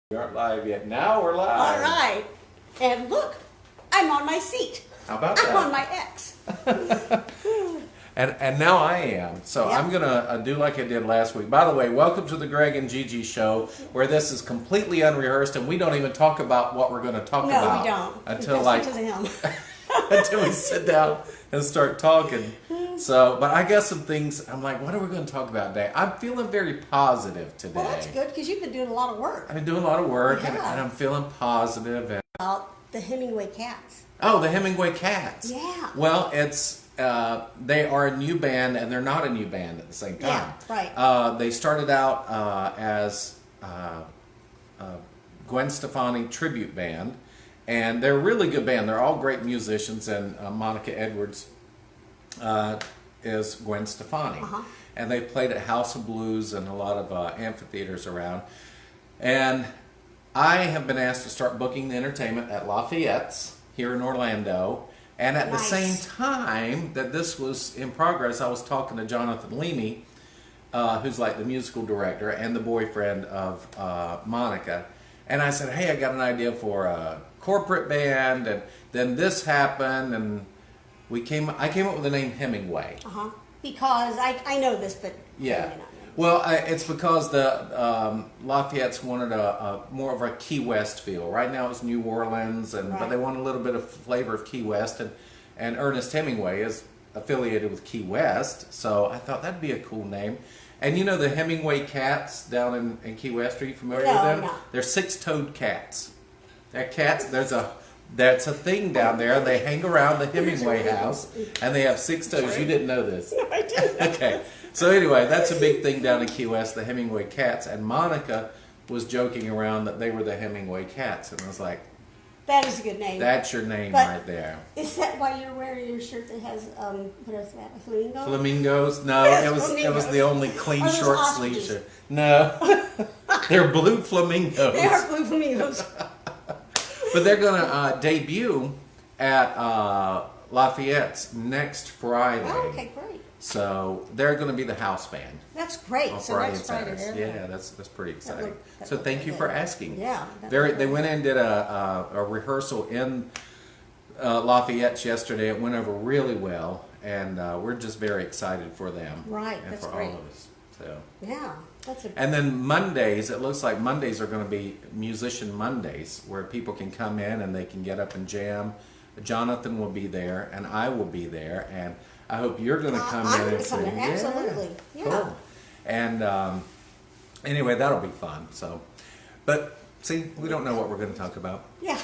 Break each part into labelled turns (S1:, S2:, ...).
S1: We aren't live yet. Now we're live.
S2: All right. And look, I'm on my seat.
S1: How about that?
S2: I'm on my X.
S1: And now I am. So
S2: Yep.
S1: I'm going to do like I did last week. By the way, welcome to the Greg and Gigi show, where this is completely unrehearsed and we don't even talk about what we're going to talk about.
S2: No, we don't.
S1: Until
S2: That's because of him.
S1: until we sit down and start talking. So, but I got some things. I'm like, what are we going to talk about today? I'm feeling very positive today.
S2: Well, that's good because you've been doing a lot of work.
S1: I've been doing a lot of work and
S2: Yeah.
S1: I'm feeling positive. And,
S2: About the Hemingway Cats.
S1: oh, the Hemingway Cats.
S2: Yeah.
S1: Well, they are a new band and they're not a new band at the same time.
S2: Yeah, right.
S1: They started out as Gwen Stefani tribute band, and they're a really good band. They're all great musicians, and Monica Edwards is Gwen Stefani.
S2: Uh-huh.
S1: And they played at House of Blues and a lot of amphitheaters around. And I have been asked to start booking the entertainment at Lafayette's here in Orlando. And at the same time that this was in progress, I was talking to Jonathan Leamy, who's like the musical director and the boyfriend of Monica. And I said, hey, I got an idea for a corporate band. And then this happened, and I came up with the name Hemingway.
S2: Uh-huh. Because I know this, but
S1: Yeah.
S2: you may not know.
S1: Well, it's because the Lafayette's wanted a more of a Key West feel. Right now it's New Orleans, but
S2: Right.
S1: they want a little bit of flavor of Key West, and Ernest Hemingway is affiliated with Key West, so I thought that'd be a cool name. And you know the Hemingway Cats down in Key West? Are you familiar with them?
S2: No.
S1: They're six-toed cats. They're cats. That's a thing down there. They hang around the Hemingway house, and they have six toes. You didn't know this.
S2: No, I didn't.
S1: Okay. So anyway, that's a big thing down in Key West, the Hemingway Cats. And Monica was joking around that they were the Hemingway Cats. And I was like,
S2: That is a good name.
S1: that's your name
S2: But-
S1: right there.
S2: Is that why you're wearing your shirt that has, what is that, a flamingo?
S1: Flamingos? No,
S2: Yes,
S1: it was
S2: flamingos.
S1: the only clean
S2: Are those
S1: short
S2: ostriches?
S1: sleeve shirt. No. They're blue flamingos.
S2: They are blue flamingos.
S1: But they're going to debut at Lafayette's next Friday.
S2: Oh, okay, great.
S1: So they're going to be the house band.
S2: That's great.
S1: On
S2: So
S1: Friday
S2: next
S1: and
S2: Friday.
S1: Saturdays.
S2: there.
S1: Yeah, that's pretty exciting.
S2: that
S1: So
S2: looked
S1: thank you
S2: really
S1: for
S2: good.
S1: asking.
S2: Yeah. that
S1: They
S2: looked
S1: went
S2: really
S1: in and did a rehearsal in Lafayette yesterday. It went over really well, and we're just very excited for them.
S2: Right,
S1: And
S2: that's
S1: for
S2: great.
S1: all of us. So.
S2: Yeah, that's a
S1: And then Mondays, it looks like Mondays are going to be Musician Mondays, where people can come in and they can get up and jam. Jonathan will be there, and I will be there, and I hope you're going to come
S2: I'm
S1: in
S2: gonna
S1: and
S2: come
S1: sing.
S2: in, absolutely. Yeah.
S1: Cool. And anyway, that'll be fun. So, but see, we don't know what we're going to talk about.
S2: Yeah.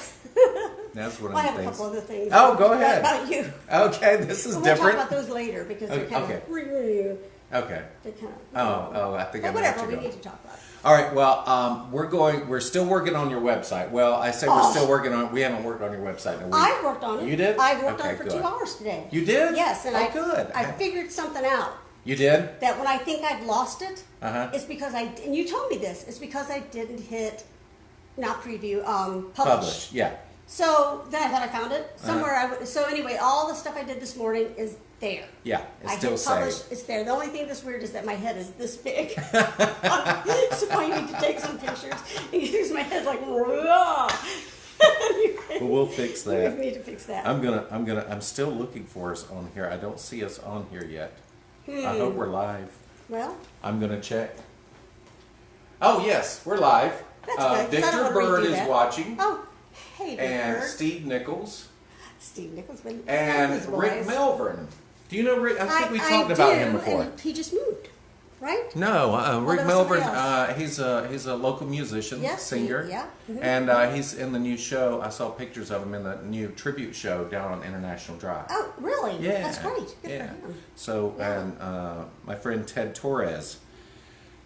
S1: That's one
S2: Well, I
S1: of
S2: have
S1: the
S2: a
S1: things.
S2: couple other things.
S1: Oh, go ahead.
S2: What about you?
S1: Okay, this is
S2: We'll
S1: different.
S2: talk about those later because they're kind
S1: Okay.
S2: of.
S1: Okay.
S2: They're kind
S1: Oh, I think I
S2: But
S1: know what
S2: whatever,
S1: you're
S2: we
S1: going.
S2: need to talk about.
S1: All right. Well, we're still working on your website. Well, I say we're
S2: Oh.
S1: still working on. We haven't worked on your website in a week.
S2: I worked on it.
S1: You did?
S2: I worked on
S1: Okay,
S2: it for
S1: good.
S2: 2 hours today.
S1: You did?
S2: Yes, and
S1: oh, good.
S2: I figured something out.
S1: You did?
S2: That when I think I've lost it,
S1: Uh-huh.
S2: it's because and you told me this, it's because I didn't hit, not preview, publish.
S1: Publish. Yeah.
S2: So then I thought I found it
S1: Uh-huh.
S2: somewhere. So anyway, all the stuff I did this morning is there.
S1: Yeah. It's
S2: I
S1: still
S2: hit publish,
S1: saved.
S2: it's there. The only thing that's weird is that my head is this big. So I need to take some pictures. And use my head like,
S1: Well, we'll fix
S2: we
S1: that.
S2: need to fix that.
S1: I'm still looking for us on here. I don't see us on here yet. I hope we're live.
S2: Well,
S1: I'm gonna check. Oh yes, we're live.
S2: That's good, 'cause I don't
S1: Victor
S2: wanna
S1: Bird
S2: redo
S1: is
S2: that.
S1: watching,
S2: oh, hey,
S1: and
S2: Bird.
S1: Steve Nichols,
S2: Steve Nichols been
S1: and
S2: his
S1: Rick
S2: boys.
S1: Melvin. Do you know Rick? I think we
S2: I
S1: talked about
S2: do,
S1: him before.
S2: and he just moved, right?
S1: No, Rick
S2: that was
S1: Melvin.
S2: somebody
S1: He's a local musician,
S2: Yes,
S1: singer,
S2: yeah. Mhm.
S1: and he's in the new show. I saw pictures of him in the new tribute show down on International Drive.
S2: Oh, really?
S1: Yeah,
S2: That's great. Good
S1: yeah.
S2: for him.
S1: So,
S2: Yeah.
S1: and my friend Ted Torres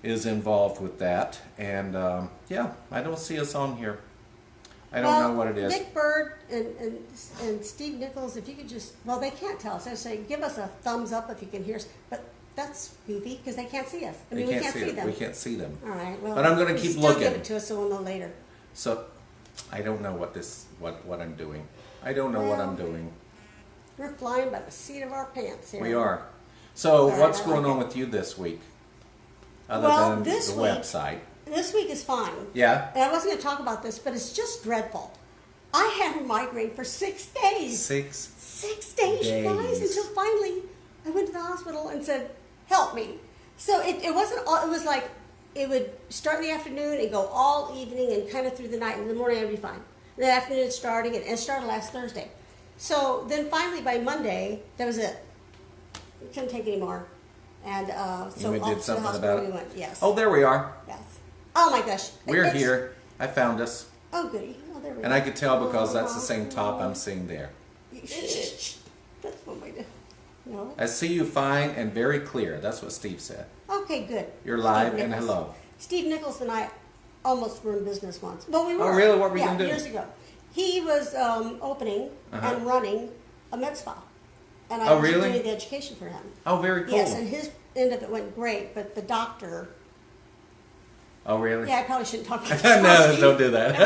S1: is involved with that, and yeah, I don't see us on here. I don't know what it is.
S2: Vic Bird and Steve Nichols, if you could just, well, they can't tell us. They're saying, give us a thumbs up if you can hear us. But that's goofy because they can't see us. I mean, we can't see them.
S1: We can't see them.
S2: All right. Well,
S1: But I'm going to keep
S2: still
S1: looking.
S2: give it to us so we'll know later.
S1: So, I don't know what I'm doing. I don't know what
S2: Well,
S1: I'm doing.
S2: We're flying by the seat of our pants here.
S1: We are. So,
S2: All right,
S1: what's
S2: I
S1: going
S2: like
S1: on
S2: it.
S1: with you this week? Other
S2: Well,
S1: than
S2: this
S1: the
S2: week-
S1: website.
S2: this week is fine.
S1: Yeah.
S2: And I wasn't going to talk about this, but it's just dreadful. I had a migraine for 6 days. 6 days, you guys, until finally I went to the hospital and said, help me. So it wasn't all, it was like, it would start in the afternoon and go all evening and kind of through the night. And in the morning I'd be fine. In the afternoon it's starting, and it started last Thursday. So then finally by Monday, that was it. We couldn't take any more. And so
S1: we
S2: off
S1: did
S2: to the
S1: something
S2: hospital
S1: about it.
S2: we went, yes.
S1: Oh, there we are.
S2: Yes. Oh my gosh.
S1: We're here. I found us.
S2: Oh, goody. Oh, there we go.
S1: And I could tell because that's the same top I'm seeing there.
S2: That's one way to. No.
S1: I see you fine and very clear. That's what Steve said.
S2: Okay, good.
S1: You're live
S2: Steve
S1: and
S2: Nichols.
S1: hello.
S2: Steve Nichols and I almost were in business once. Well, we were.
S1: Oh, really? What were you
S2: yeah,
S1: gonna do?
S2: Years ago. He was opening and running a med spa. And I
S1: Oh,
S2: was
S1: really?
S2: doing the education for him.
S1: Oh, very cool.
S2: Yes, and his end of it went great, but the doctor.
S1: Oh, really?
S2: Yeah, I probably shouldn't talk about this.
S1: No, don't do that.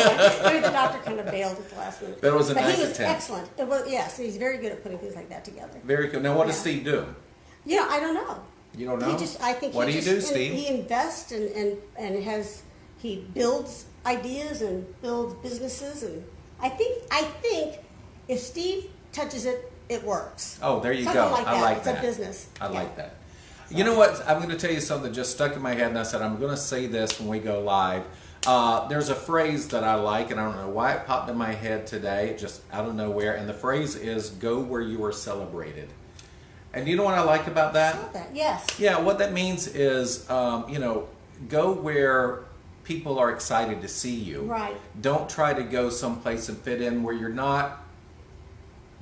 S2: Maybe the doctor kind of bailed at the last minute.
S1: That was a
S2: but
S1: nice
S2: he was
S1: attempt.
S2: excellent. It was, yes, he's very good at putting things like that together.
S1: Very cool. Now, what does
S2: Yeah.
S1: Steve do?
S2: You know, I don't know.
S1: You don't know?
S2: I think
S1: What
S2: he
S1: do you
S2: just,
S1: do, Steve?
S2: He invests and he builds ideas and builds businesses, and I think if Steve touches it, it works.
S1: Oh, there you
S2: Something
S1: go.
S2: like
S1: I
S2: that.
S1: like
S2: It's
S1: that.
S2: a business.
S1: I
S2: Yeah.
S1: like that. You know what? I'm going to tell you something that just stuck in my head, and I said I'm going to say this when we go live. There's a phrase that I like, and I don't know why it popped in my head today, just out of nowhere. And the phrase is "Go where you are celebrated." And you know what I like about that?
S2: Saw that. Yes.
S1: Yeah, what that means is, go where people are excited to see you.
S2: Right.
S1: Don't try to go someplace and fit in where you're not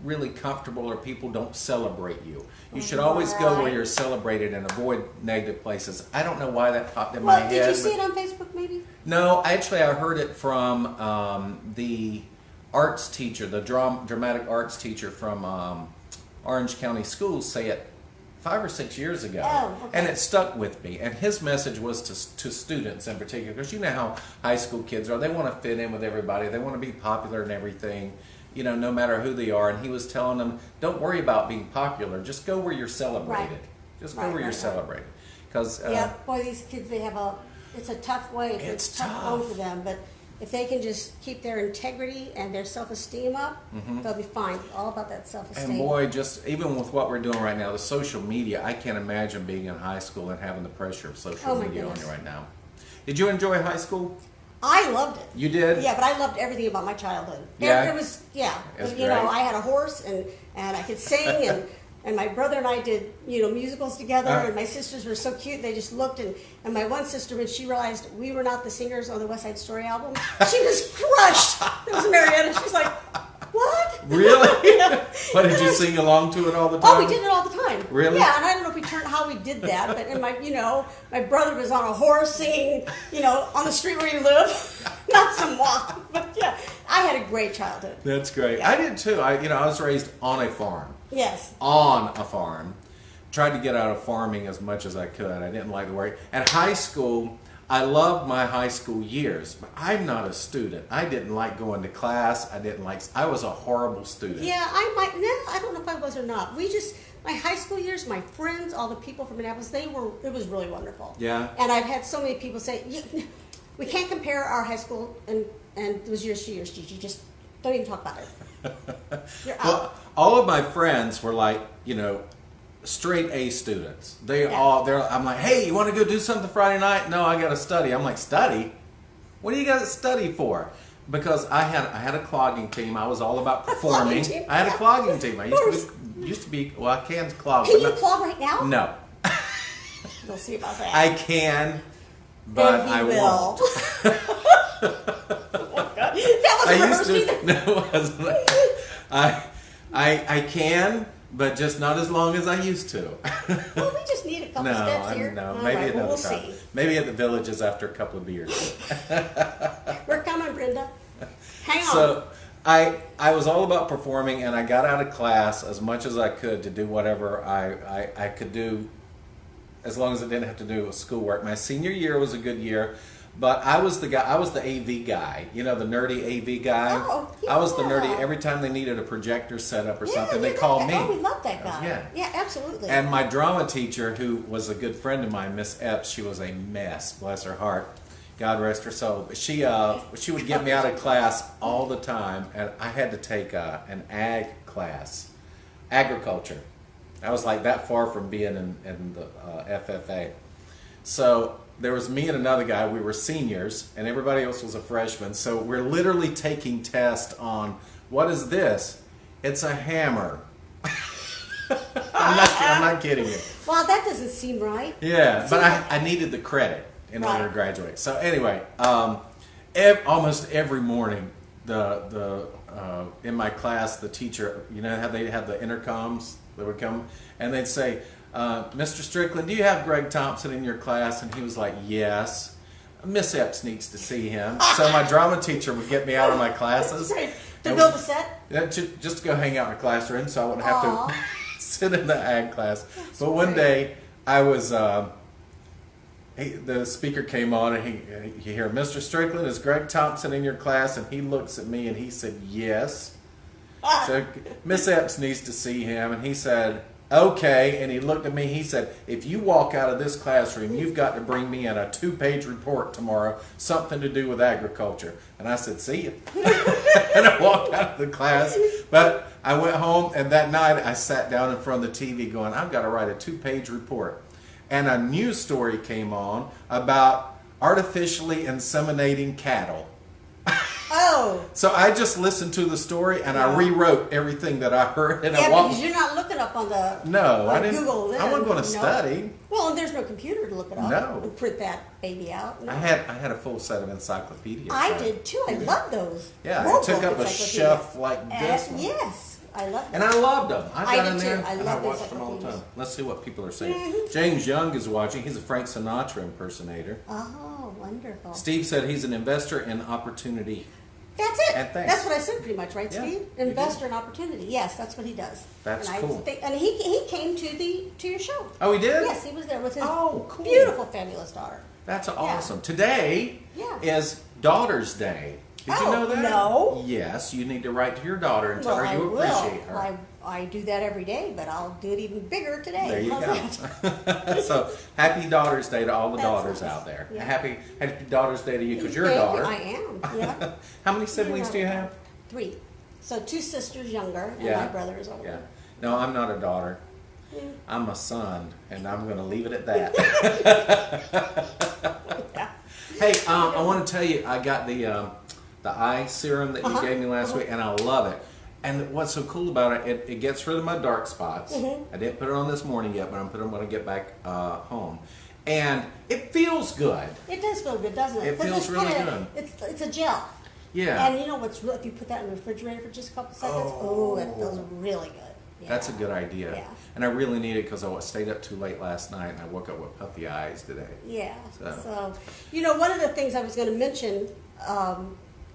S1: really comfortable or people don't celebrate you. You should always go where
S2: Right.
S1: you're celebrated and avoid negative places. I don't know why that popped in my
S2: Well,
S1: head.
S2: did you see
S1: but-
S2: it on Facebook? Maybe.
S1: No, actually, I heard it from the arts teacher, the dramatic arts teacher from Orange County Schools, say it 5 or 6 years ago.
S2: Oh, okay.
S1: And it stuck with me. And his message was to students in particular, because you know how high school kids are. They want to fit in with everybody. They want to be popular and everything, you know, no matter who they are. And he was telling them, don't worry about being popular. Just go where you're celebrated. Just go
S2: Right,
S1: where you're
S2: right.
S1: celebrated. Because
S2: Yeah, boy, these kids, it's a tough way.
S1: It's
S2: tough going
S1: tough.
S2: for them, but if they can just keep their integrity and their self-esteem up, they'll be fine. All about that self-esteem.
S1: And boy, just even with what we're doing right now, the social media, I can't imagine being in high school and having the pressure of social
S2: Oh, my
S1: media on
S2: goodness.
S1: you right now. Did you enjoy high school?
S2: I loved it.
S1: You did?
S2: Yeah, but I loved everything about my childhood.
S1: Yeah?
S2: It was, yeah.
S1: It's
S2: You know,
S1: great.
S2: I had a horse and I could sing and my brother and I did, musicals together, and my sisters were so cute. They just looked, and my one sister, when she realized we were not the singers on the West Side Story album, she was crushed. It was Marietta. She's like, what?
S1: Really?
S2: Yeah.
S1: What, did you sing along to it all the time?
S2: Oh, we did it all the time.
S1: Really?
S2: Yeah, and I don't know if we how we did that, but my brother was on a horse singing, on the street where you live, not some walk, but yeah, I had a great childhood.
S1: That's great.
S2: Yeah.
S1: I did too. I was raised on a farm.
S2: Yes.
S1: On a farm. Tried to get out of farming as much as I could. I didn't like the work. At high school, I loved my high school years, but I'm not a student. I didn't like going to class. I was a horrible student.
S2: Yeah, I don't know if I was or not. My high school years, my friends, all the people from Minneapolis, it was really wonderful.
S1: Yeah.
S2: And I've had so many people say, we can't compare our high school and it was years to years, Gigi. Just don't even talk about it. You're out.
S1: Well, all of my friends were like, straight A students. I'm like, hey, you want to go do something Friday night? No, I got to study. I'm like, study? What do you got to study for? Because I had a clogging team. I was all about performing.
S2: Clogging team,
S1: I had a
S2: yeah.
S1: clogging team. I used to be. Well, I can clog.
S2: Can
S1: but
S2: you
S1: not-
S2: clog right now?
S1: No,
S2: We'll see about that.
S1: I can, but
S2: And he
S1: I
S2: will.
S1: won't.
S2: Oh, God. That wasn't rehearsed either.
S1: No, it wasn't. I can, but just not as long as I used to.
S2: Well, we just need a couple steps here.
S1: No,
S2: All
S1: maybe
S2: right, well,
S1: another
S2: we'll
S1: time.
S2: see.
S1: Maybe at the Villages after a couple of beers.
S2: We're coming, Brenda. Hang on.
S1: So I was all about performing, and I got out of class as much as I could to do whatever I could do, as long as it didn't have to do with schoolwork. My senior year was a good year, but I was the AV guy, the nerdy AV guy.
S2: Oh,
S1: I was the
S2: yeah.
S1: nerdy. Every time they needed a projector set up or
S2: Yeah,
S1: something,
S2: you're
S1: they called
S2: that
S1: me.
S2: guy. Oh, we love that guy.
S1: Yeah.
S2: Yeah, absolutely.
S1: And my drama teacher, who was a good friend of mine, Miss Epps, she was a mess, bless her heart. God rest her soul. But she would get me out of class all the time, and I had to take an ag class, agriculture. I was like that far from being in the FFA. So there was me and another guy. We were seniors, and everybody else was a freshman. So we're literally taking tests on, what is this? It's a hammer. I'm not kidding you.
S2: Well, that doesn't seem right.
S1: Yeah, but I needed the credit in order to graduate. So anyway, almost every morning, in my class, the teacher, you know how they have the intercoms that would come, and they'd say, Mr. Strickland, do you have Greg Thompson in your class? And he was like, yes. Miss Epps needs to see him. So my drama teacher would get me out of my classes.
S2: To build a set?
S1: Just to go hang out in the classroom so I wouldn't have to sit in the ag class.
S2: That's
S1: but one
S2: great.
S1: day I was, the speaker came on and he hear, Mr. Strickland, is Greg Thompson in your class? And he looks at me and he said, yes. So Miss Epps needs to see him. And he said, okay. And he looked at me, he said, if you walk out of this classroom, you've got to bring me in a 2-page report tomorrow, something to do with agriculture. And I said, see you. And I walked out of the class. But I went home, and that night I sat down in front of the TV going, I've got to write a 2-page report. And a news story came on about artificially inseminating cattle.
S2: Oh.
S1: So I just listened to the story and I rewrote everything that I heard. And
S2: Yeah,
S1: I walked.
S2: because you're not looking up on the
S1: I didn't.
S2: Google. Then.
S1: I wasn't going to
S2: No.
S1: study.
S2: Well, and there's no computer to look it up.
S1: No.
S2: And print that baby out. No.
S1: I had a full set of encyclopedias.
S2: I did too. I love those.
S1: Yeah,
S2: World
S1: it took
S2: Book
S1: up a
S2: encyclopedias.
S1: shelf like this one.
S2: Yes, I love them.
S1: And I loved them. I
S2: I
S1: got
S2: did
S1: in there
S2: too. I
S1: and I
S2: love
S1: watched them all the
S2: encyclopedias.
S1: time. Let's see what people are saying.
S2: Mm-hmm.
S1: James Young is watching. He's a Frank Sinatra impersonator.
S2: Oh, wonderful.
S1: Steve said he's an investor in opportunity.
S2: That's it.
S1: And thanks.
S2: That's what I said pretty much, right,
S1: Yeah,
S2: Steve?
S1: you
S2: Investor in opportunity. Yes, that's what he does.
S1: That's
S2: and
S1: cool.
S2: And he came to your show.
S1: Oh, he did?
S2: Yes, he was there with his
S1: Oh, cool.
S2: beautiful, fabulous daughter.
S1: That's awesome. Today
S2: Yeah.
S1: is Daughter's Day. Did you
S2: Oh,
S1: know that?
S2: no.
S1: Yes, you need to write to your daughter and tell her you appreciate her.
S2: I do that every day, but I'll do it even bigger today.
S1: There you
S2: How's
S1: go.
S2: that?
S1: So happy Daughter's Day to all the
S2: That's
S1: daughters
S2: nice.
S1: out there.
S2: Yeah.
S1: Happy Daughter's Day to you because you're a
S2: Thank you.
S1: daughter.
S2: I am. Yeah.
S1: How many siblings do you have?
S2: 3. So 2 sisters younger, and
S1: Yeah.
S2: my brother is older.
S1: Yeah. No, I'm not a daughter.
S2: Yeah.
S1: I'm a son, and I'm going to leave it at that.
S2: Yeah.
S1: Hey, I want to tell you, I got the eye serum that you gave me last week, and I love it. And what's so cool about it, it gets rid of my dark spots. I didn't put it on this morning yet, but I'm putting it when I get back home. And it feels good.
S2: It does feel good, doesn't it?
S1: It
S2: 'Cause
S1: feels
S2: it's
S1: really
S2: kinda-
S1: good.
S2: It's a gel.
S1: Yeah.
S2: And you know what's real? If you put that in the refrigerator for just a couple seconds, it feels really good. Yeah.
S1: That's a good idea.
S2: Yeah.
S1: And I really need it because I stayed up too late last night and I woke up with puffy eyes today.
S2: Yeah.
S1: So.
S2: So, one of the things I was going to mention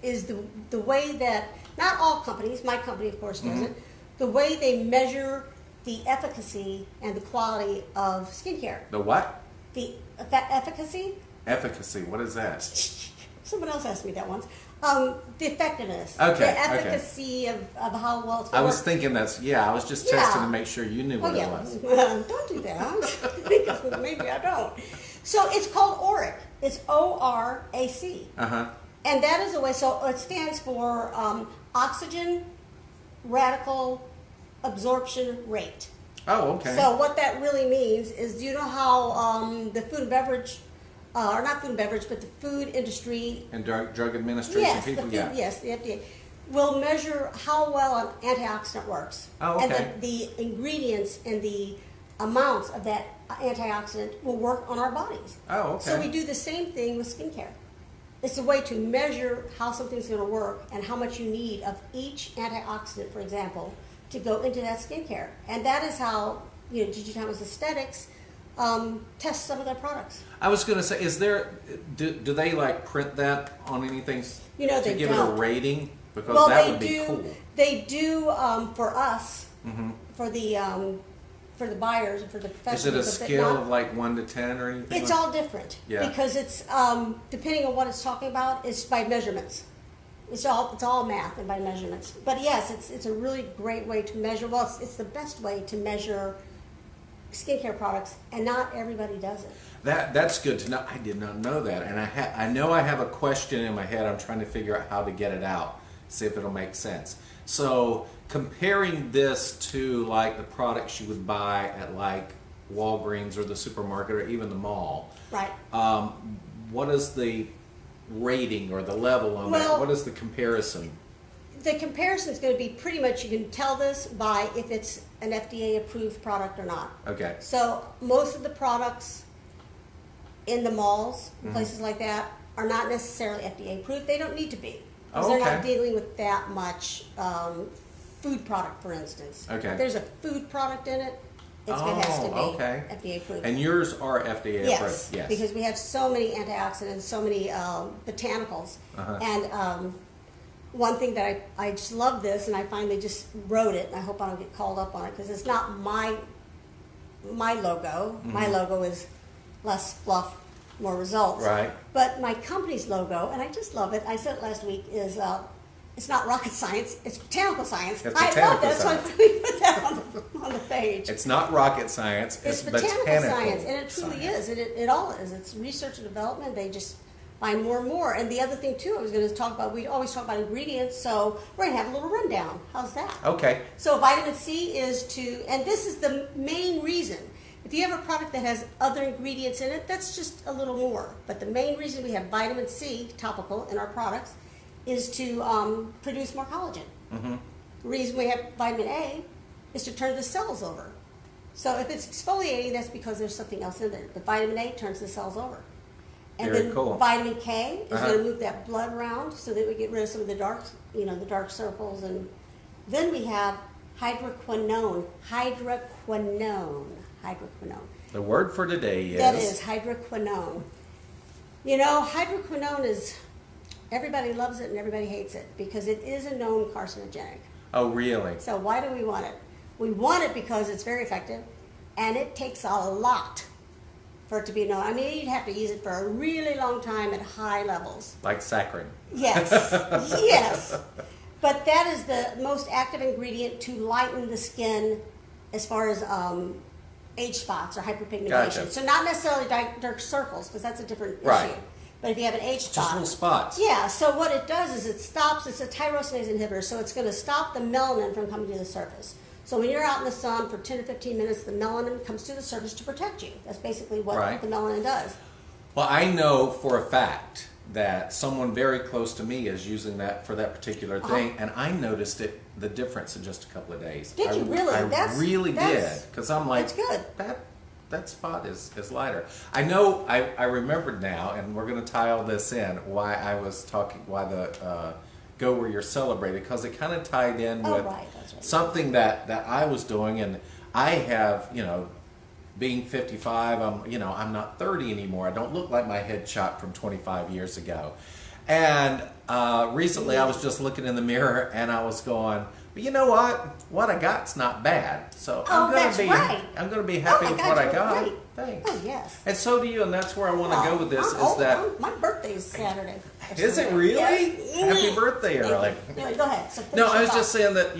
S2: is the way that not all companies, my company of course does it, the way they measure the efficacy and the quality of skincare.
S1: The what?
S2: The efficacy.
S1: Efficacy. What is that?
S2: Someone else asked me that once. The effectiveness.
S1: Okay,
S2: The efficacy of how well it's
S1: I was
S2: work.
S1: thinking I was just testing to make sure you knew what it was.
S2: Don't do that. Because maybe I don't. So it's called ORAC. It's ORAC.
S1: Uh-huh.
S2: And that is a way, so it stands for oxygen radical absorption rate.
S1: Oh, okay.
S2: So what that really means is, do you know how the food and beverage, or not food and beverage, but the food industry,
S1: and drug administration people,
S2: the FDA, will measure how well an antioxidant works.
S1: Oh, okay.
S2: And the ingredients and the amounts of that antioxidant will work on our bodies.
S1: Oh, okay.
S2: So we do the same thing with skincare. It's a way to measure how something's going to work and how much you need of each antioxidant, for example, to go into that skincare. And that is how, Gigi Thomas Aesthetics test some of their products.
S1: I was going to say, do they print that on anything
S2: They
S1: to give it a
S2: don't.
S1: rating? Because that would be
S2: do.
S1: cool.
S2: They do for us, for the buyers and for the
S1: Is it a
S2: professionals. but
S1: scale
S2: not-
S1: of 1 to 10 or anything?
S2: It's all different.
S1: Yeah.
S2: Because it's depending on what it's talking about, it's by measurements. It's all math and by measurements. But yes, it's a really great way to measure. Well, it's the best way to measure skincare products, and not everybody does it.
S1: That's good to know. I did not know that, and I know I have a question in my head. I'm trying to figure out how to get it out, see if it'll make sense. So comparing this to like the products you would buy at like Walgreens or the supermarket or even the mall,
S2: Right.
S1: What is the rating or the level on that? What is the comparison?
S2: The comparison is going to be pretty much, you can tell this by if it's an FDA approved product or not.
S1: Okay.
S2: So most of the products in the malls, places like that, are not necessarily FDA approved. They don't need to be. Because they're not dealing with that much food product, for instance.
S1: Okay.
S2: If there's a food product in it, it has to be FDA approved.
S1: And yours are FDA approved?
S2: Yes, because we have so many antioxidants, so many botanicals. And one thing that I just love this, and I finally just wrote it, and I hope I don't get called up on it, because it's not my logo. My logo is less fluff, more results.
S1: Right.
S2: But my company's logo, and I just love it, I said it last week, is it's not rocket science, it's botanical science.
S1: It's
S2: I love that, so I finally put that on the page.
S1: It's not rocket science, it's
S2: botanical science, and it truly is. It all is. It's research and development. They just find more and more. And the other thing, too, I was going to talk about, we always talk about ingredients, so we're going to have a little rundown. How's that?
S1: Okay.
S2: So vitamin C is and this is the main reason. If you have a product that has other ingredients in it, that's just a little more. But the main reason we have vitamin C, topical, in our products is to produce more collagen. The reason we have vitamin A is to turn the cells over. So if it's exfoliating, that's because there's something else in there. The vitamin A turns the cells over. And
S1: Very
S2: then
S1: cool.
S2: vitamin K is going to move that blood around so that we get rid of some of the dark, the dark circles. And then we have hydroquinone.
S1: The word for today is?
S2: That is hydroquinone. Hydroquinone is, everybody loves it and everybody hates it because it is a known carcinogenic.
S1: Oh, really?
S2: So why do we want it? We want it because it's very effective, and it takes a lot for it to be known. I mean, you'd have to use it for a really long time at high levels.
S1: Like saccharin.
S2: Yes, yes. But that is the most active ingredient to lighten the skin as far as age spots or hyperpigmentation.
S1: Gotcha.
S2: So not necessarily dark circles, because that's a different
S1: Right.
S2: issue. But if you have an age spot.
S1: Just little spots.
S2: Yeah, so what it does is it's a tyrosinase inhibitor, so it's going to stop the melanin from coming to the surface. So when you're out in the sun for 10 to 15 minutes, the melanin comes to the surface to protect you. That's basically what the melanin does.
S1: Well, I know for a fact that someone very close to me is using that for that particular thing, and I noticed the difference in just a couple of days.
S2: Did you really?
S1: I really did, because I'm like,
S2: that's good.
S1: That spot is lighter. I know. I remembered now, and we're going to tie all this in. Why I was talking? Why the go where you're celebrated? Because it kind of tied in with something that I was doing, and I have being 55. I'm not 30 anymore. I don't look like my headshot from 25 years ago. And recently, I was just looking in the mirror, and I was going, but you know what? What I got's not bad. So I'm going to be happy with what I got.
S2: Right.
S1: Thanks.
S2: Oh, yes.
S1: And so do you, and that's where I want to go with this.
S2: My birthday's Saturday.
S1: Is it really?
S2: Yes.
S1: Happy birthday, early.
S2: Anyway, go ahead. So
S1: no, I was just saying that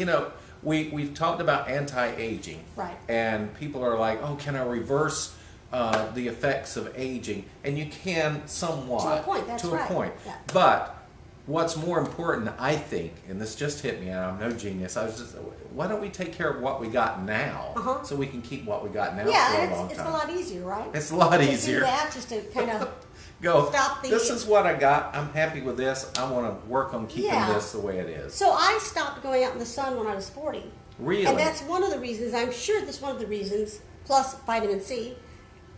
S1: we've talked about anti-aging,
S2: right?
S1: And people are like, oh, can I reverse the effects of aging? And you can somewhat
S2: to a point. That's right.
S1: To a point,
S2: yeah.
S1: But what's more important, I think, and this just hit me, and I'm no genius, why don't we take care of what we got now so we can keep what we got now for a long time?
S2: It's a lot easier, right?
S1: It's a lot easier.
S2: To do that, just to kind of
S1: go,
S2: stop the...
S1: This is what I got. I'm happy with this. I want to work on keeping this the way it is.
S2: So I stopped going out in the sun when I was 40.
S1: Really?
S2: And that's one of the reasons, I'm sure that's one of the reasons, plus vitamin C,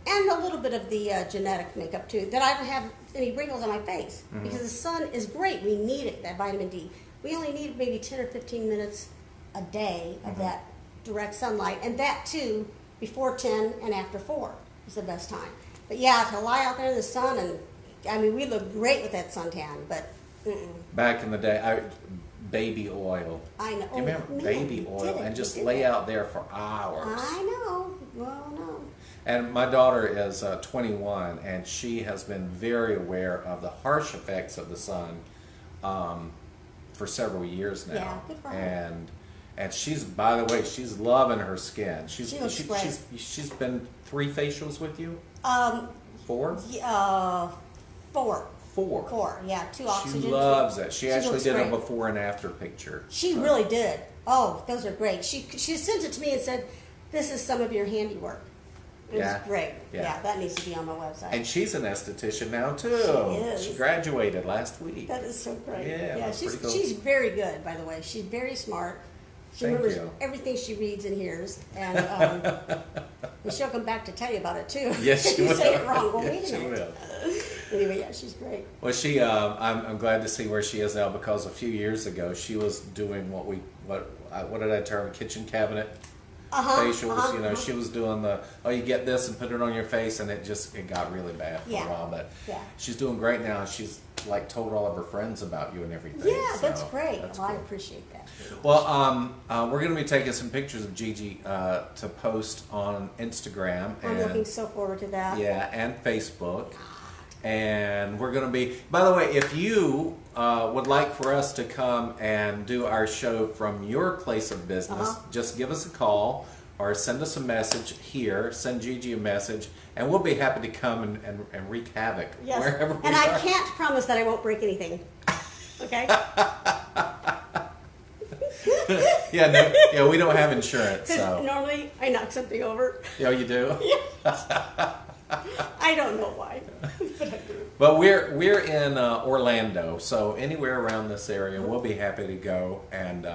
S2: and a little bit of the genetic makeup too, that I don't have any wrinkles on my face. Because the sun is great. We need it, that vitamin D. We only need maybe 10 or 15 minutes a day of that direct sunlight. And that too, before 10 and after 4 is the best time. But yeah, to lie out there in the sun, and I mean, we look great with that suntan, but
S1: back in the day, baby oil.
S2: I know.
S1: Do you remember baby oil? And just lay out there for hours.
S2: I know. Well, no.
S1: And my daughter is 21, and she has been very aware of the harsh effects of the sun for several years now.
S2: Yeah, good for her.
S1: And she's, by the way, she's loving her skin.
S2: She looks great.
S1: She's been 3 facials with you? 4?
S2: 4.
S1: 4.
S2: Yeah, 2 oxygen.
S1: She loves it. She actually did
S2: great.
S1: a before and after picture.
S2: She really did. Oh, those are great. She sent it to me and said, "This is some of your handiwork." It was great. Yeah, that needs to be on my website.
S1: And she's an esthetician now too.
S2: She is.
S1: She graduated last week.
S2: That is so great.
S1: Yeah,
S2: she's very good, by the way. She's very smart. She remembers everything she reads and hears, and she'll come back to tell you about it too.
S1: Yes, she
S2: if you
S1: will.
S2: say it wrong, well,
S1: Yes,
S2: wait a minute. Anyway, yeah, she's great.
S1: Well, she, I'm glad to see where she is now, because a few years ago she was doing what did I term, kitchen cabinet facials. You know, she was doing you get this and put it on your face, and it got really bad for a while. But she's doing great now. She's like told all of her friends about you and everything.
S2: Yeah,
S1: so
S2: that's great.
S1: That's
S2: I
S1: cool.
S2: appreciate that.
S1: Well, we're going to be taking some pictures of Gigi to post on Instagram.
S2: I'm looking so forward to that.
S1: Yeah, and Facebook. And we're going to be, by the way, if you would like for us to come and do our show from your place of business, just give us a call or send us a message here, send Gigi a message, and we'll be happy to come and wreak havoc wherever we are.
S2: And I can't promise that I won't break anything. Okay?
S1: Yeah, we don't have insurance. So.
S2: Normally I knock something over.
S1: Yeah, you do?
S2: Yeah. I don't know why, but I do.
S1: But we're in Orlando, so anywhere around this area, we'll be happy to go, and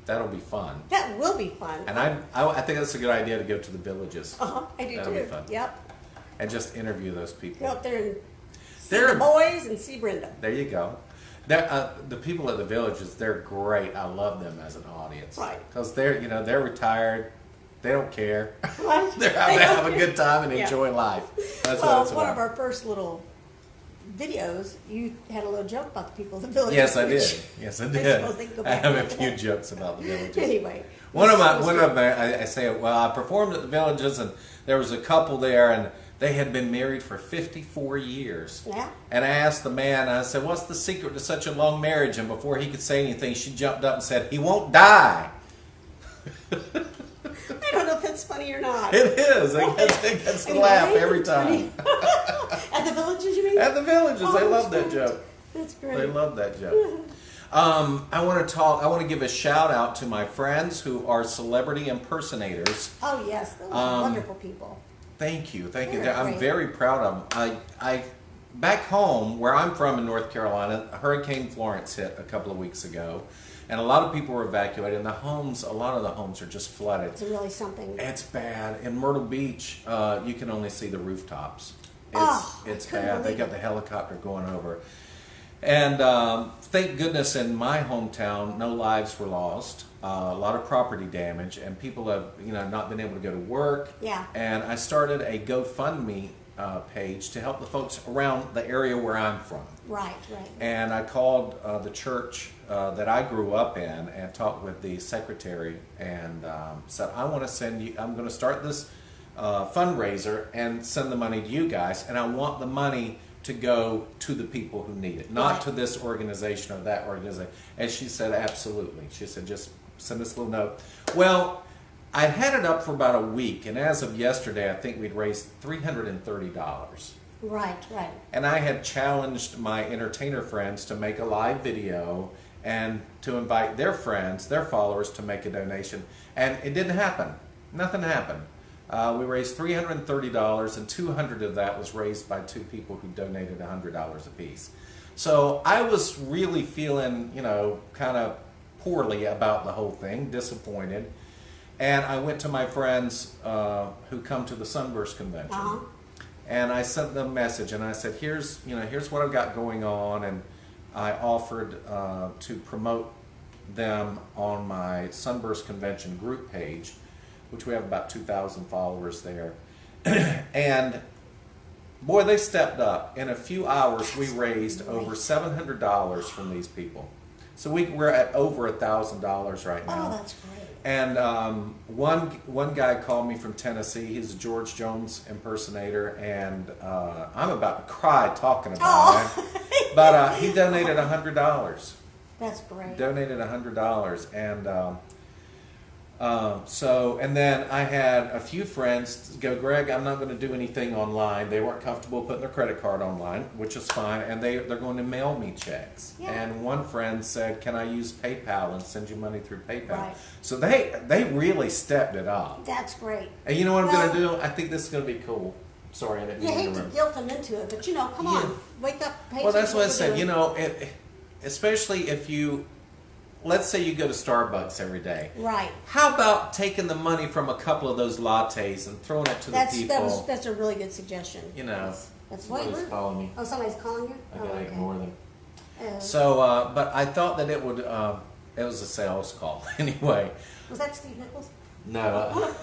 S1: that'll be fun.
S2: That will be fun.
S1: And I think that's a good idea to go to the villages.
S2: I do
S1: That'll
S2: too.
S1: be fun.
S2: Yep.
S1: And just interview those people.
S2: Go up there and see the boys and see Brenda.
S1: There you go. The people at the villages, they're great. I love them as an audience.
S2: Right.
S1: Because they're retired. They don't care.
S2: Right.
S1: They have a good time and enjoy life. That's what it's about.
S2: One of our first little videos, you had a little joke about the people of the villages.
S1: Yes, I did. Yes, I did. I have a few
S2: that.
S1: jokes about the villages.
S2: Anyway.
S1: One of them, I say, well, I performed at the villages, and there was a couple there, and they had been married for 54 years.
S2: Yeah.
S1: And I asked the man, I said, what's the secret to such a long marriage? And before he could say anything, she jumped up and said, he won't die.
S2: I don't know if that's funny or not.
S1: It is. I gets the laugh every time.
S2: At the villages, you mean?
S1: At the villages. They love that joke.
S2: That's great.
S1: They love that joke. I want to give a shout out to my friends who are celebrity impersonators.
S2: Oh, yes. Those are wonderful people.
S1: Thank you.
S2: They're
S1: I'm
S2: great.
S1: very proud of them. I back home, where I'm from in North Carolina, Hurricane Florence hit a couple of weeks ago. And a lot of people were evacuated, and a lot of the homes are just flooded.
S2: It's really something.
S1: It's bad. In Myrtle Beach, you can only see the rooftops. It's bad. They got the helicopter going over. And thank goodness in my hometown, no lives were lost. A lot of property damage, and people have not been able to go to work.
S2: Yeah.
S1: And I started a GoFundMe page to help the folks around the area where I'm from.
S2: Right.
S1: And I called the church that I grew up in and talked with the secretary and said, I'm going to start this fundraiser and send the money to you guys, and I want the money to go to the people who need it, not to this organization or that organization. And she said, absolutely. She said, just send us a little note. Well, I had it up for about a week, and as of yesterday, I think we'd raised $330.
S2: Right.
S1: And I had challenged my entertainer friends to make a live video and to invite their friends, their followers, to make a donation. And it didn't happen. Nothing happened. We raised $330, and $200 of that was raised by 2 people who donated $100 apiece. So I was really feeling, kind of poorly about the whole thing, disappointed. And I went to my friends who come to the Sunburst Convention. And I sent them a message, and I said, here's what I've got going on, and I offered to promote them on my Sunburst Convention group page, which we have about 2,000 followers there. And boy, they stepped up. In a few hours, we raised over $700 from these people. So we're at over $1,000 right now.
S2: Oh, that's great.
S1: And one guy called me from Tennessee. He's a George Jones impersonator, and I'm about to cry talking about him. But he donated $100.
S2: That's great.
S1: Donated $100, and And then I had a few friends go, Greg, I'm not going to do anything online. They weren't comfortable putting their credit card online, which is fine, and they're going to mail me checks.
S2: Yeah.
S1: And one friend said, can I use PayPal and send you money through PayPal?
S2: Right.
S1: So they really stepped it up.
S2: That's great.
S1: And you know what I'm going to do? I think this is going to be cool. Sorry, I didn't
S2: You
S1: mean to
S2: hate to
S1: remember.
S2: guilt them into it, but come on, wake up. Pay
S1: Well, that's what I said.
S2: doing.
S1: Especially if you, let's say you go to Starbucks every day.
S2: Right.
S1: How about taking the money from a couple of those lattes and throwing it to the people?
S2: That's a really good suggestion. That's
S1: somebody's calling me.
S2: Oh, somebody's calling you?
S1: I gotta ignore them.
S2: Uh,
S1: So, but I thought that it would. It was a sales call anyway.
S2: Was that Steve Nichols?
S1: No.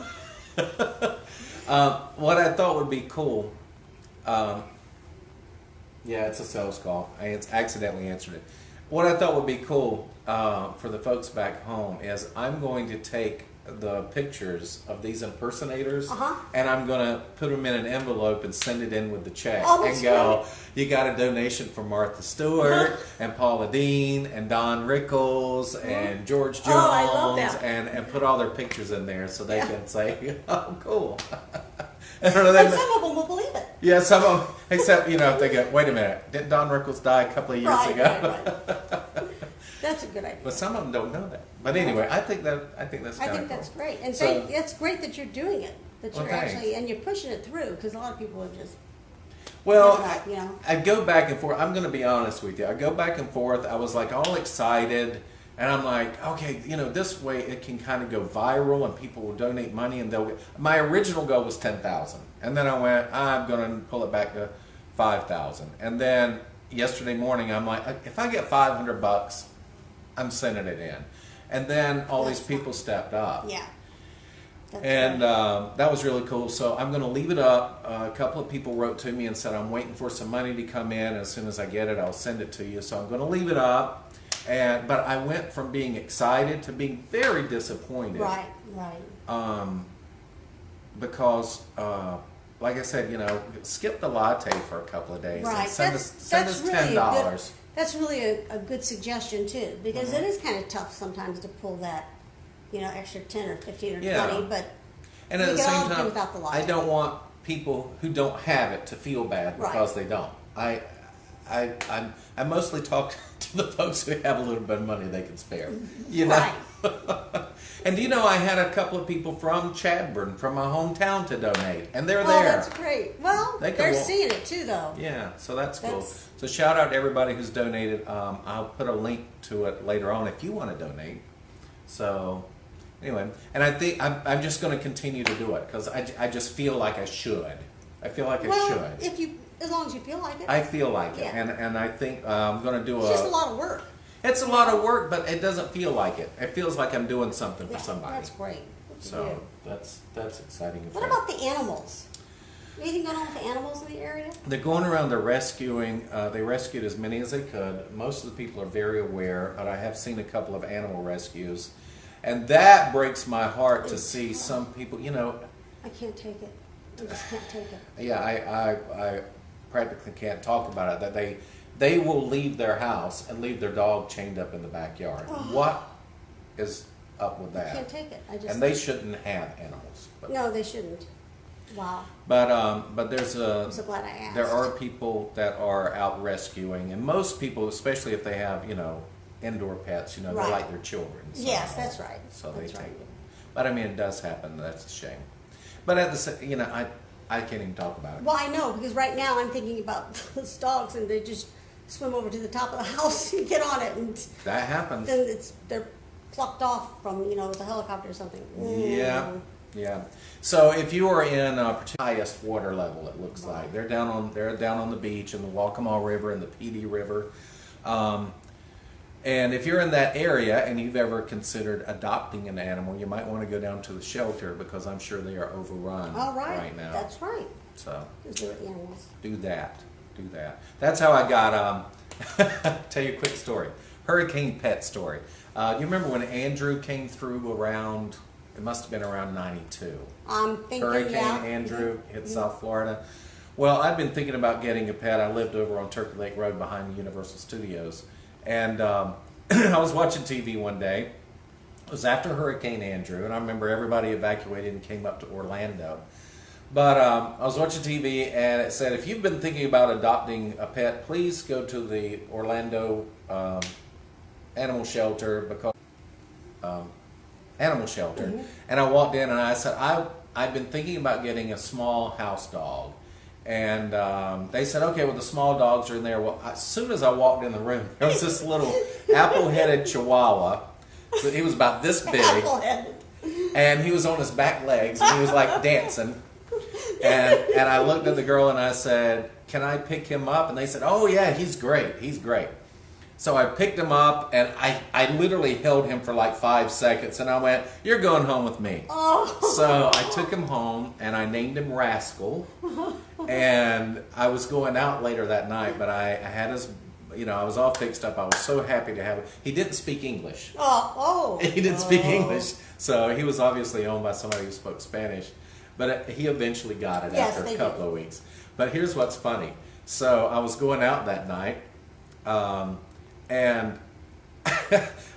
S1: What I thought would be cool. Yeah, it's a sales call. I accidentally answered it. What I thought would be cool for the folks back home is I'm going to take the pictures of these impersonators and I'm going to put them in an envelope and send it in with the check and go, great. You got a donation from Martha Stewart and Paula Dean and Don Rickles and George Jones
S2: I love that.
S1: and put all their pictures in there so they can say, oh, cool.
S2: And some of them will believe it.
S1: Yeah, some of them, except, if they go, wait a minute, didn't Don Rickles die a couple of years ago?
S2: Right. That's a good idea.
S1: But some of them don't know that. But anyway, I think that's kind of cool.
S2: That's great. And
S1: So,
S2: it's great that you're doing it. That you're
S1: thanks.
S2: and you're pushing it through, because a lot of people are just,
S1: well,
S2: give it up,
S1: I go back and forth. I'm going to be honest with you. I go back and forth. I was like all excited. And I'm like, okay, this way it can kind of go viral and people will donate money and my original goal was 10,000. And then I went, I'm going to pull it back to 5,000. And then yesterday morning, I'm like, if I get $500, I'm sending it in. And then all these people stepped up.
S2: Yeah.
S1: And that was really cool. So I'm going to leave it up. A couple of people wrote to me and said, I'm waiting for some money to come in. As soon as I get it, I'll send it to you. So I'm going to leave it up. But I went from being excited to being very disappointed.
S2: Right.
S1: Because, like I said, skip the latte for a couple of days.
S2: Right.
S1: And send us
S2: really
S1: $10.
S2: That's really a good suggestion too, because it is kind of tough sometimes to pull that, extra 10 or 15 or 20. But
S1: and at
S2: we
S1: the
S2: can all
S1: same
S2: do
S1: time,
S2: without the latte.
S1: I don't want people who don't have it to feel bad because they don't. I mostly talk to the folks who have a little bit of money they can spare.
S2: Right.
S1: And I had a couple of people from Chadburn, from my hometown, to donate, and they're
S2: Oh,
S1: there.
S2: that's great. Well, they're seeing it too, though.
S1: Yeah, so that's cool. So shout out to everybody who's donated. I'll put a link to it later on if you want to donate. So anyway, and I think I'm just going to continue to do it because I just feel like I should. I feel like I should.
S2: As long as you feel like it.
S1: I feel like it,
S2: Yeah.
S1: and I think I'm going to do
S2: It's just a lot of work.
S1: It's a lot of work, but it doesn't feel like it. It feels like I'm doing something for somebody.
S2: That's great.
S1: So that's exciting.
S2: What about the animals? Anything going on with the animals in the area?
S1: They're going around. They're rescuing. They rescued as many as they could. Most of the people are very aware, but I have seen a couple of animal rescues, and that breaks my heart to see some people.
S2: I can't take it. I just can't take it.
S1: Yeah, I practically can't talk about it. That they will leave their house and leave their dog chained up in the backyard.
S2: Oh.
S1: What is up with that?
S2: I can't take it.
S1: And they shouldn't have animals. But,
S2: no, they shouldn't. Wow.
S1: But there's
S2: I'm so glad I asked.
S1: there are people that are out rescuing, and most people, especially if they have indoor pets, they're
S2: Right.
S1: like their children. So,
S2: Yes, that's right.
S1: So they
S2: That's
S1: take
S2: right.
S1: them. But I mean, it does happen. That's a shame. But at the I can't even talk about it.
S2: Well, I know, because right now I'm thinking about those dogs, and they just swim over to the top of the house and get on it, and
S1: That happens.
S2: then they're plucked off from with a helicopter or something.
S1: Yeah. So if you are in a highest water level, it looks like they're down on the beach in the Waccamaw River and the Pee River. And if you're in that area and you've ever considered adopting an animal, you might want to go down to the shelter because I'm sure they are overrun
S2: All right.
S1: right now.
S2: That's right.
S1: So
S2: Let's do it, animals.
S1: do that. That's how I got. Tell you a quick story. Hurricane pet story. You remember when Andrew came through around? It must have been around '92.
S2: I'm thinking,
S1: Hurricane Andrew hit South Florida. Well, I've been thinking about getting a pet. I lived over on Turkey Lake Road behind the Universal Studios. And I was watching TV one day, It was after Hurricane Andrew, and I remember everybody evacuated and came up to Orlando. But I was watching TV, and it said, if you've been thinking about adopting a pet, please go to the Orlando animal shelter, because animal shelter. Mm-hmm. And I walked in, and I said, I've been thinking about getting a small house dog. And they said, okay, well, the small dogs are in there. Well, as soon as I walked in the room, there was this little apple-headed Chihuahua. So he was about this big, and he was on his back legs, and he was like dancing. And I looked at the girl and I said, can I pick him up? And they said, oh yeah, he's great, he's great. So I picked him up, and I literally held him for like 5 seconds, and I went, you're going home with me. Oh. So I took him home, and I named him Rascal. And I was going out later that night, but I had his, I was all fixed up. I was so happy to have him. He didn't speak English. Oh. He didn't speak English, so he was obviously owned by somebody who spoke Spanish. But he eventually got it after a couple of weeks. But here's what's funny. So I was going out that night, and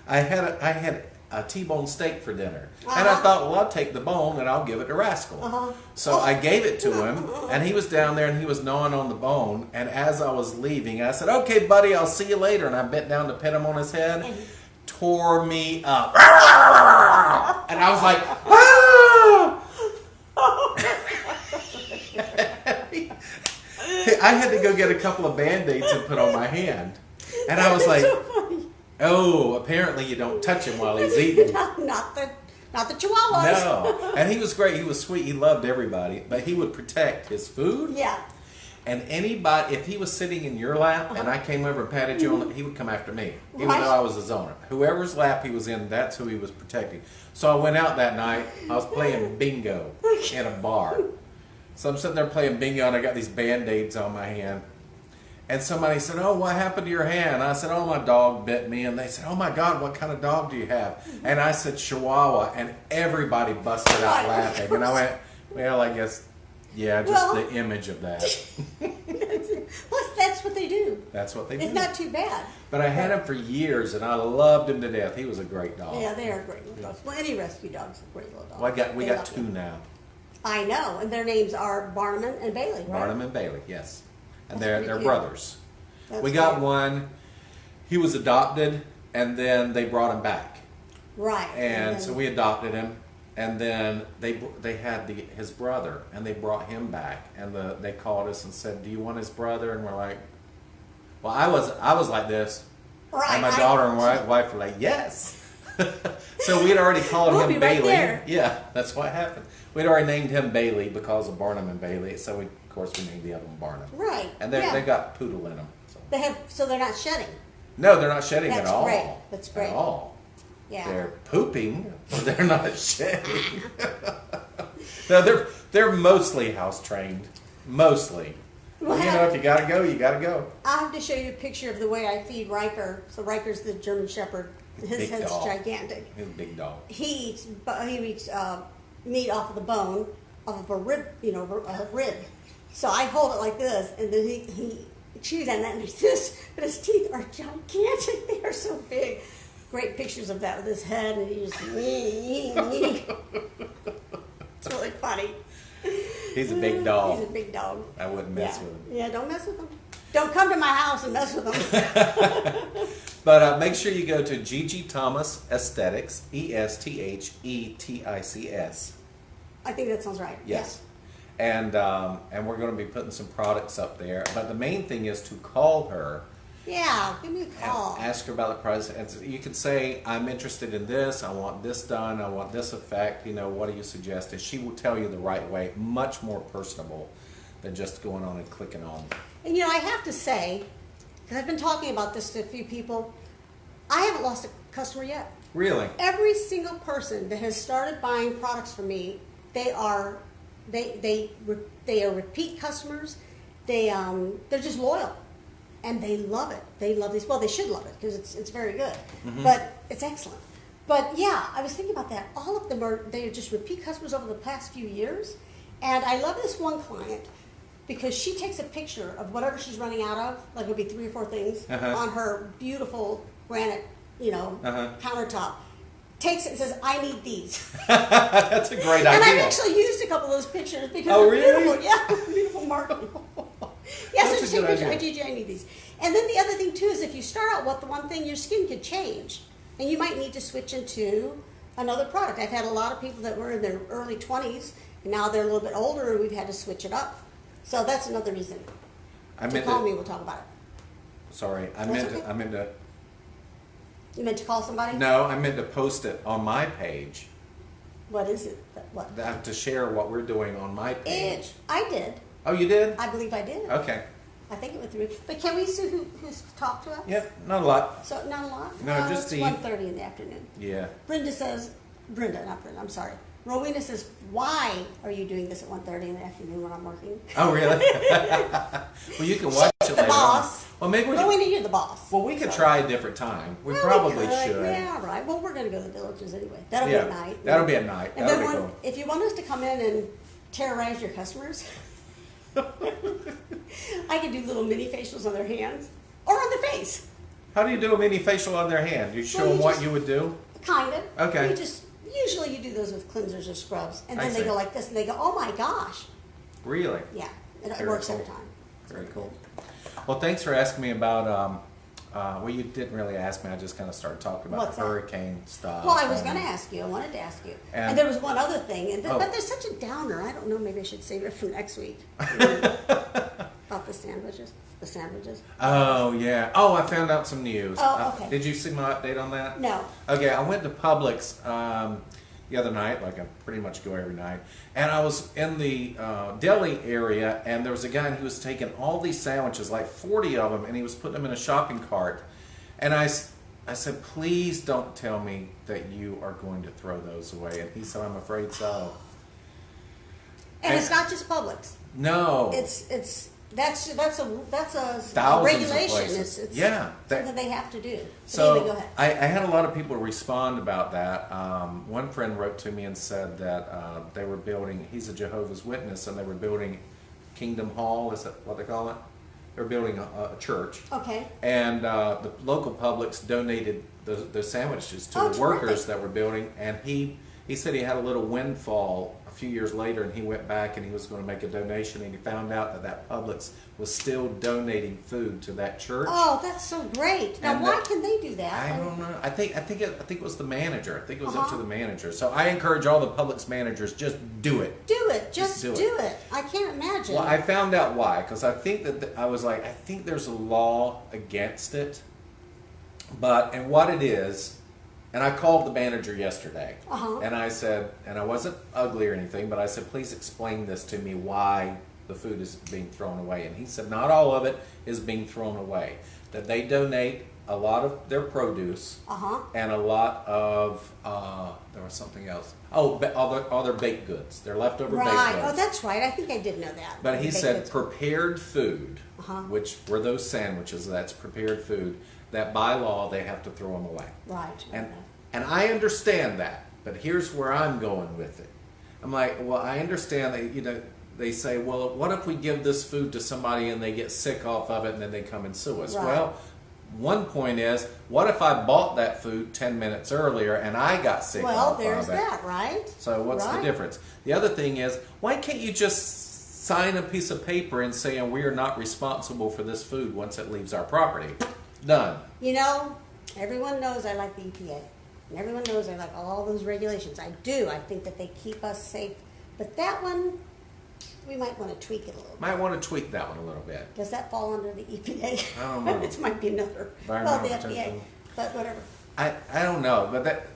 S1: I had a T-bone steak for dinner. And I thought, well, I'll take the bone and I'll give it to Rascal. So I gave it to him, and he was down there and he was gnawing on the bone. And as I was leaving, I said, okay, buddy, I'll see you later. And I bent down to pet him on his head, tore me up. And I was like, ah! I had to go get a couple of Band-Aids and put on my hand. And I was like, oh, apparently you don't touch him while he's eating.
S2: Not the Chihuahuas.
S1: No. And he was great. He was sweet. He loved everybody. But he would protect his food.
S2: Yeah.
S1: And anybody, if he was sitting in your lap and I came over and patted you on it, he would come after me. Even though I was his owner. Whoever's lap he was in, that's who he was protecting. So I went out that night. I was playing bingo in a bar. So I'm sitting there playing bingo, and I got these Band-Aids on my hand. And somebody said, oh, what happened to your hand? I said, oh, my dog bit me. And they said, oh, my God, what kind of dog do you have? And I said, Chihuahua. And everybody busted out laughing. And I went, well, I guess, yeah, just the image of that.
S2: Well, that's what they do.
S1: That's what they do.
S2: It's not too bad.
S1: But I had him for years, and I loved him to death. He was a great dog.
S2: Yeah, they are great little dogs. Well, any rescue dog's a great little dog.
S1: Well, we got two now.
S2: I know, and their names are Barnum and Bailey, right?
S1: Barnum and Bailey, yes. And they're brothers. We got one. He was adopted, and then they brought him back.
S2: Right.
S1: And so we adopted him, and then they had his brother, and they brought him back, and they called us and said, "Do you want his brother?" And we're like, "Well, I was like this," right? And my daughter and my wife were like, "Yes." So we'd already called him Bailey.
S2: Right,
S1: yeah, that's what happened. We'd already named him Bailey because of Barnum and Bailey. So of course we named the other one Barnum.
S2: Right.
S1: And they got poodle in them. So.
S2: So they're not shedding.
S1: No, they're not shedding at all.
S2: That's great. That's great.
S1: At all.
S2: Yeah.
S1: They're pooping, but they're not shedding. No, they're mostly house trained. Mostly. Well, if you gotta go, you gotta go.
S2: I have to show you a picture of the way I feed Riker. So Riker's the German Shepherd. His head's gigantic.
S1: He's a big dog.
S2: He eats meat off of the bone, off of a rib, a rib. So I hold it like this, and then he chews on that, and but his teeth are gigantic. They are so big. Great pictures of that with his head, and he just It's really funny.
S1: He's a big dog.
S2: He's a big dog.
S1: I wouldn't mess with him.
S2: Yeah, don't mess with him. Don't come to my house and mess with him.
S1: But make sure you go to Gigi Thomas Aesthetics, ESTHETICS.
S2: I think that sounds right.
S1: Yes. Yeah. And we're going to be putting some products up there. But the main thing is to call her.
S2: Yeah, give me a call.
S1: Ask her about the price. And you can say, I'm interested in this. I want this done. I want this effect. What do you suggest? And she will tell you the right way. Much more personable than just going on and clicking on.
S2: And I have to say, because I've been talking about this to a few people, I haven't lost a customer yet.
S1: Really?
S2: Every single person that has started buying products from me, they are repeat customers. They're just loyal, and they love it. They love these. Well, they should love it because it's very good, but it's excellent. But yeah, I was thinking about that. All of them are just repeat customers over the past few years, and I love this one client because she takes a picture of whatever she's running out of, like it'll be 3 or 4 things, on her beautiful granite, countertop. takes it and says, I need these.
S1: That's a great idea.
S2: And I've actually used a couple of those pictures because
S1: oh,
S2: they're
S1: really?
S2: beautiful. Yeah, beautiful marketing. Yes,
S1: That's
S2: just
S1: a
S2: take a
S1: good
S2: picture.
S1: idea.
S2: I need these. And then the other thing too is if you start out with the one thing, your skin could change. And you might need to switch into another product. I've had a lot of people that were in their early 20s, and now they're a little bit older, and we've had to switch it up. So that's another reason. To call me, we'll talk about it.
S1: Sorry, I
S2: That's
S1: meant to.
S2: You meant to call somebody?
S1: No, I meant to post it on my page.
S2: What is it? What?
S1: To share what we're doing on my page.
S2: I did.
S1: Oh, you did?
S2: I believe I did.
S1: Okay.
S2: I think it went through. But can we see who's talked to us?
S1: Yep, not a lot.
S2: So not a lot?
S1: No, just
S2: it's 1:30 in the afternoon.
S1: Yeah.
S2: Not Brenda, I'm sorry. Rowena says, why are you doing this at 1:30 in the afternoon when I'm working?
S1: Oh, really? Well, you can watch it
S2: the
S1: later
S2: boss.
S1: on. Well, maybe
S2: Rowena, you're the boss.
S1: Well, we could
S2: So-
S1: try a different time. We
S2: Well,
S1: probably
S2: could.
S1: should.
S2: Yeah, right. Well, we're going to go to the villages anyway. That'll
S1: Yeah,
S2: be at night.
S1: that'll be at night.
S2: And
S1: That'll
S2: then
S1: be cool.
S2: if you want us to come in and terrorize your customers, I can do little mini facials on their hands or on their face.
S1: How do you do a mini facial on their hand? You show
S2: Well, you
S1: them what
S2: just-
S1: you would do?
S2: Kind of.
S1: Okay.
S2: Usually you do those with cleansers or scrubs, and
S1: I
S2: then they
S1: see.
S2: go like this, and they go, oh my gosh.
S1: Really?
S2: Yeah, it
S1: Very
S2: works
S1: cool.
S2: every time.
S1: Very cool. Well, thanks for asking me about. Well, you didn't really ask me. I just kind of started talking about
S2: What's
S1: the
S2: that?
S1: hurricane stuff.
S2: Well, I was
S1: and-
S2: going to ask you. I wanted to ask you.
S1: And-
S2: And there was one other thing,
S1: Oh.
S2: but there's such a downer. I don't know. Maybe I should save it for next week. About the sandwiches. The sandwiches.
S1: Oh yeah. Oh, I found out some news.
S2: Oh, okay.
S1: Did you see my update on that?
S2: No.
S1: Okay, I went to Publix the other night, like I pretty much go every night, and I was in the deli area, and there was a guy and he was taking all these sandwiches, like 40 of them, and he was putting them in a shopping cart. And I said, please don't tell me that you are going to throw those away. And he said, I'm afraid so.
S2: And it's not just Publix.
S1: No.
S2: That's a
S1: Thousands
S2: regulation.
S1: of places.
S2: It's
S1: Yeah.
S2: something they have to do.
S1: So
S2: anyway, go ahead.
S1: I had a lot of people respond about that. One friend wrote to me and said that they were building, he's a Jehovah's Witness, and they were building Kingdom Hall, is that what they call it? They're building a church.
S2: Okay.
S1: And the local Publix donated the sandwiches to
S2: Oh,
S1: the workers
S2: terrific.
S1: that were building, and he said he had a little windfall a few years later, and he went back and he was going to make a donation, and he found out that Publix was still donating food to that church.
S2: Oh, that's so great. Now,
S1: And
S2: why
S1: that-
S2: can they do that?
S1: I don't know. I think it was the manager. I think it was up to
S2: Uh-huh.
S1: the manager. So I encourage all the Publix managers, just do it.
S2: Do it. Just
S1: do
S2: do it. I can't imagine.
S1: Well, I found out why, because I think that I was like, I think there's a law against it, and what it is. And I called the manager yesterday,
S2: Uh-huh.
S1: and I said, and I wasn't ugly or anything, but I said, please explain this to me, why the food is being thrown away. And he said, not all of it is being thrown away. That they donate a lot of their produce
S2: Uh-huh.
S1: and a lot of, there was something else. Oh, all their baked goods, their leftover baked
S2: Right.
S1: goods.
S2: Oh, that's right. I think I did know that.
S1: But he
S2: Baked
S1: said
S2: goods.
S1: prepared food,
S2: Uh-huh.
S1: which were those sandwiches, that's prepared food, that by law they have to throw them away.
S2: Right.
S1: And I understand that, but here's where I'm going with it. I'm like, well, I understand that, they say, well, what if we give this food to somebody and they get sick off of it and then they come and sue us?
S2: Right.
S1: Well, one point is, what if I bought that food 10 minutes earlier and I got sick
S2: Well,
S1: off
S2: there's
S1: of it?
S2: that, right?
S1: So what's the
S2: Right.
S1: difference? The other thing is, why can't you just sign a piece of paper and saying we are not responsible for this food once it leaves our property? Done.
S2: Everyone knows I like the EPA. And everyone knows I like all those regulations. I do. I think that they keep us safe. But that one, we might want to tweak it a little bit.
S1: Might want to tweak that one a little bit.
S2: Does that fall under the EPA?
S1: I don't know.
S2: It might be another. Well,
S1: Environmental
S2: the FDA.
S1: Protection.
S2: But whatever.
S1: I don't know, but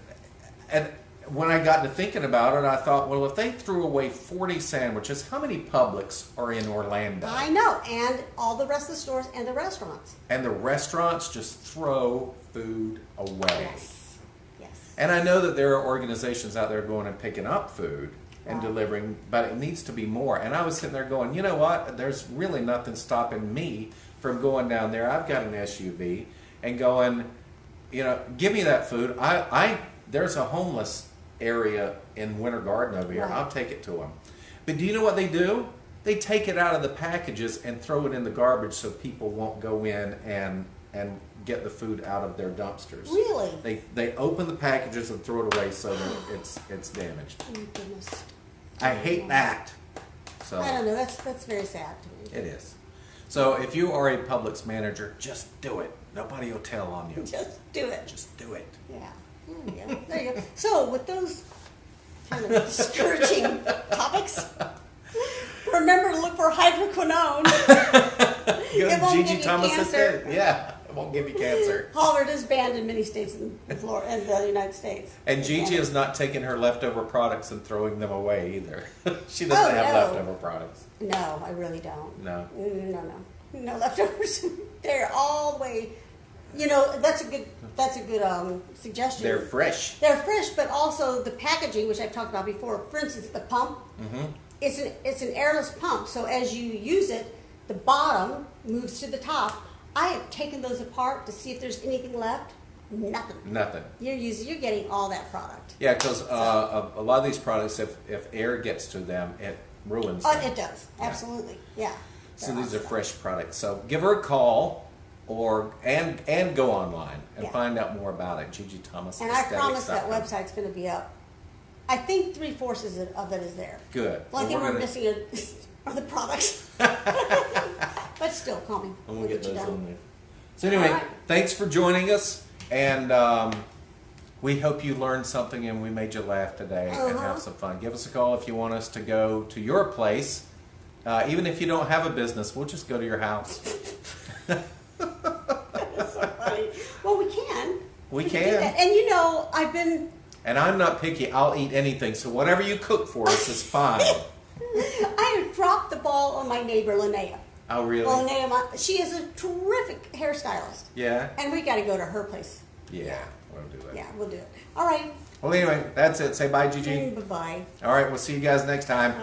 S1: and when I got to thinking about it, I thought, well, if they threw away 40 sandwiches, how many Publix are in Orlando?
S2: I know. And all the rest of the stores and the restaurants.
S1: And the restaurants just throw food away.
S2: Yes. Yes.
S1: And I know that there are organizations out there going and picking up food and
S2: Right.
S1: delivering, but it needs to be more. And I was sitting there going, you know what? There's really nothing stopping me from going down there. I've got an SUV and going, give me that food. There's a homeless area in Winter Garden over here.
S2: Right.
S1: I'll take it to them. But do you know what they do? They take it out of the packages and throw it in the garbage so people won't go in and and get the food out of their dumpsters.
S2: Really?
S1: They open the packages and throw it away so that it's damaged.
S2: Oh, goodness.
S1: I hate that. So
S2: I don't know. That's very sad to me.
S1: it is. So if you are a Publix manager, just do it. Nobody will tell on you.
S2: Just do it.
S1: Just do it.
S2: Yeah. There you go. So with those kind of discouraging topics, remember to look for hydroquinone. It won't give
S1: Gigi
S2: you
S1: Thomas
S2: cancer.
S1: said, yeah, it won't give you cancer.
S2: Hollard is banned in many states in Florida and the United States.
S1: And Gigi is not taking her leftover products and throwing them away either. She doesn't have leftover products.
S2: No, I really don't.
S1: No.
S2: No leftovers. They're all the way. You know, that's a good suggestion.
S1: They're fresh.
S2: They're fresh, but also the packaging, which I've talked about before. For instance, the pump.
S1: Mm-hmm.
S2: It's an airless pump, so as you use it, the bottom moves to the top. I have taken those apart to see if there's anything left. Nothing. You're getting all that product.
S1: Yeah, because a lot of these products, if air gets to them, it ruins them.
S2: It does. Absolutely. Yeah.
S1: So these are fresh products. So give her a call and go online and find out more about it. Gigi Thomas.
S2: And I promise that website's going to be up. I think 3/4 of it is there.
S1: Good.
S2: Well, I think we're missing are the products. But still, call me.
S1: And we'll get those on there. So anyway, thanks for joining us, and we hope you learned something and we made you laugh today and have some fun. Give us a call if you want us to go to your place. Even if you don't have a business, we'll just go to your house.
S2: That's so funny. Well, we can.
S1: We can.
S2: Do that. And you know,
S1: And I'm not picky. I'll eat anything. So whatever you cook for us is fine.
S2: I have dropped the ball on my neighbor, Linnea.
S1: Oh, really?
S2: Well, Linnea, she is a terrific hairstylist.
S1: Yeah?
S2: And we got to go to her place.
S1: Yeah, we'll do it.
S2: Yeah, we'll do it. All right.
S1: Well, anyway, that's it. Say bye, Gigi.
S2: Bye-bye.
S1: All right, we'll see you guys next time.